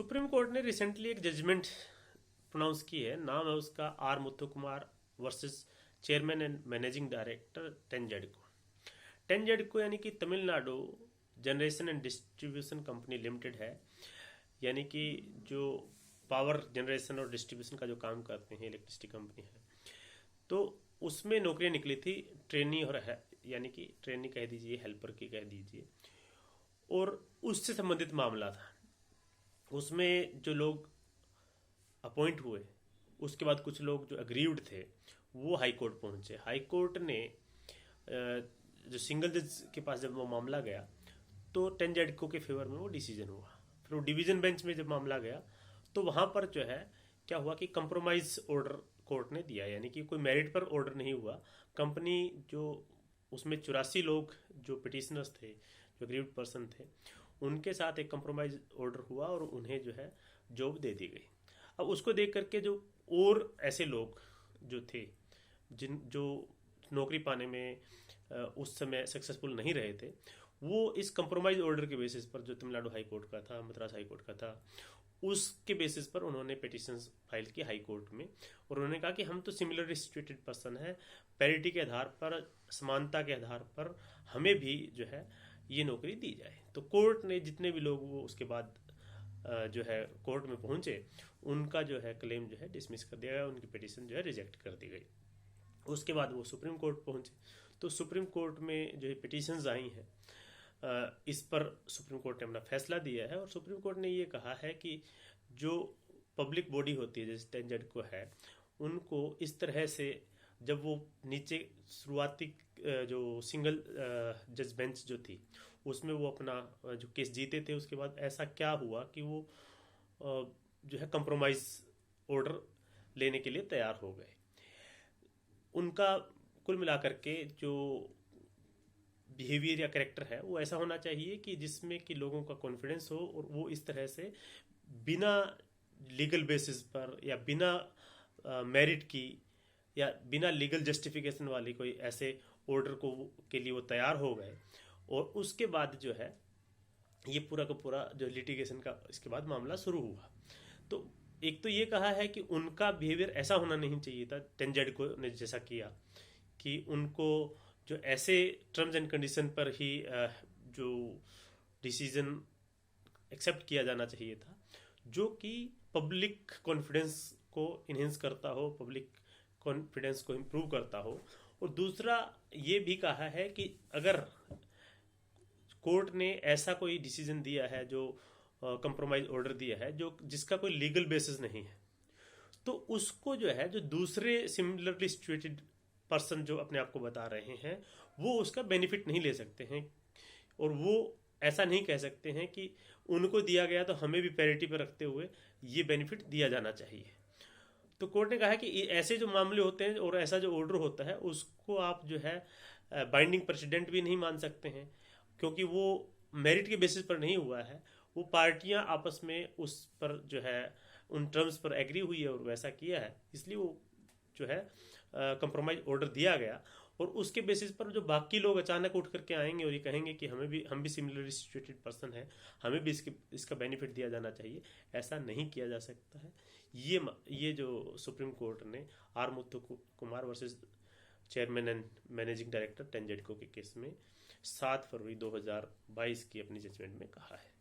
Supreme Court ने recently एक judgment pronounce की है। नाम है उसका R Muthu Kumar versus chairman and managing director TANGEDCO. TANGEDCO यानी कि Tamil Nadu generation and distribution company limited है, यानी कि जो पावर जनरेशन और डिस्ट्रीब्यूशन का जो काम करते हैं इलेक्ट्रिसिटी कंपनी है। तो उसमें नौकरियां निकली थी ट्रेनी और है, यानी कि ट्रेनी कह दीजिए, हेल्पर की कह दीजिए, और उससे संबंधित मामला था। उसमें जो लोग अपॉइंट हुए, उसके बाद कुछ लोग जो अग्रीव्ड थे वो हाई कोर्ट पहुंचे। हाई कोर्ट ने जो सिंगल जज के पास जब वो मामला गया तो टेनजेडको के फेवर में वो डिसीजन हुआ। फिर वो डिवीजन बेंच में जब मामला गया तो वहां पर जो है क्या हुआ कि कंप्रोमाइज ऑर्डर कोर्ट ने दिया, यानी कि कोई मेरिट पर ऑर्डर नहीं हुआ। कंपनी जो उसमें 84 लोग जो पिटिशनर्स थे, जो अग्रीव्ड पर्सन थे, उनके साथ एक कंप्रोमाइज ऑर्डर हुआ और उन्हें जो है जॉब दे दी गई। अब उसको देख करके जो और ऐसे लोग जो थे जो नौकरी पाने में उस समय सक्सेसफुल नहीं रहे थे, वो इस कंप्रोमाइज ऑर्डर के बेसिस पर जो तमिलनाडु हाई कोर्ट का था, मद्रास हाई कोर्ट का था, उसके बेसिस पर उन्होंने पिटिशंस फाइल की हाई कोर्ट में। और उन्होंने कहा कि हम तो सिमिलरली सिचुएटेड पर्सन है, पैरिटी के आधार पर, समानता के आधार पर हमें भी जो है ये नौकरी दी जाए। तो कोर्ट ने जितने भी लोग वो उसके बाद जो है कोर्ट में पहुंचे, उनका जो है क्लेम जो है डिसमिस कर दिया गया, उनकी पिटिशन जो है रिजेक्ट कर दी गई। उसके बाद वो सुप्रीम कोर्ट पहुंचे। तो सुप्रीम कोर्ट में जो है पिटिशंस आई हैं, इस पर सुप्रीम कोर्ट ने अपना फैसला दिया है। और सुप्रीम कोर्ट ने ये कहा है कि जो पब्लिक बॉडी होती है जैसे टेनजेडको है, उनको इस तरह से जब वो नीचे शुरुआती जो सिंगल जज बेंच जो थी उसमें वो अपना जो केस जीते थे, उसके बाद ऐसा क्या हुआ कि वो जो है कंप्रोमाइज ऑर्डर लेने के लिए तैयार हो गए। उनका कुल मिलाकर के जो बिहेवियर या कैरेक्टर है वो ऐसा होना चाहिए कि जिसमें कि लोगों का कॉन्फिडेंस हो, और वो इस तरह से बिना लीगल बेसिस पर या बिना मेरिट की या बिना लीगल जस्टिफिकेशन वाली कोई ऐसे ऑर्डर को के लिए वो तैयार हो गए। और उसके बाद जो है ये पूरा का पूरा जो लिटिगेशन का इसके बाद मामला शुरू हुआ। तो एक तो ये कहा है कि उनका बिहेवियर ऐसा होना नहीं चाहिए था, टेनजेडको ने जैसा किया कि उनको जो ऐसे टर्म्स एंड कंडीशन पर ही जो डिसीजन एक्सेप्ट किया जाना चाहिए था जो कि पब्लिक कॉन्फिडेंस को इन्हेंस करता हो, पब्लिक कॉन्फिडेंस को इम्प्रूव करता हो। और दूसरा ये भी कहा है कि अगर कोर्ट ने ऐसा कोई डिसीजन दिया है, जो कंप्रोमाइज ऑर्डर दिया है, जो जिसका कोई लीगल बेसिस नहीं है, तो उसको जो है जो दूसरे सिमिलरली सिचुएटेड पर्सन जो अपने आप को बता रहे हैं वो उसका बेनिफिट नहीं ले सकते हैं। और वो ऐसा नहीं कह सकते हैं कि उनको दिया गया तो हमें भी पैरिटी पर रखते हुए ये बेनिफिट दिया जाना चाहिए। तो कोर्ट ने कहा कि ऐसे जो मामले होते हैं और ऐसा जो ऑर्डर होता है उसको आप जो है बाइंडिंग प्रेसिडेंट भी नहीं मान सकते हैं, क्योंकि वो मेरिट के बेसिस पर नहीं हुआ है। वो पार्टियां आपस में उस पर जो है उन टर्म्स पर एग्री हुई है और वैसा किया है, इसलिए वो जो है कंप्रोमाइज ऑर्डर दिया गया। और उसके बेसिस पर जो बाकी लोग अचानक उठ करके आएंगे और ये कहेंगे कि हम भी सिमिलरली सिचुएटेड पर्सन है, हमें भी इसका बेनिफिट दिया जाना चाहिए, ऐसा नहीं किया जा सकता है। ये जो सुप्रीम कोर्ट ने R Muthu Kumar versus chairman and managing director TANGEDCO के केस में 7 फरवरी 2022 की अपनी जजमेंट में कहा है।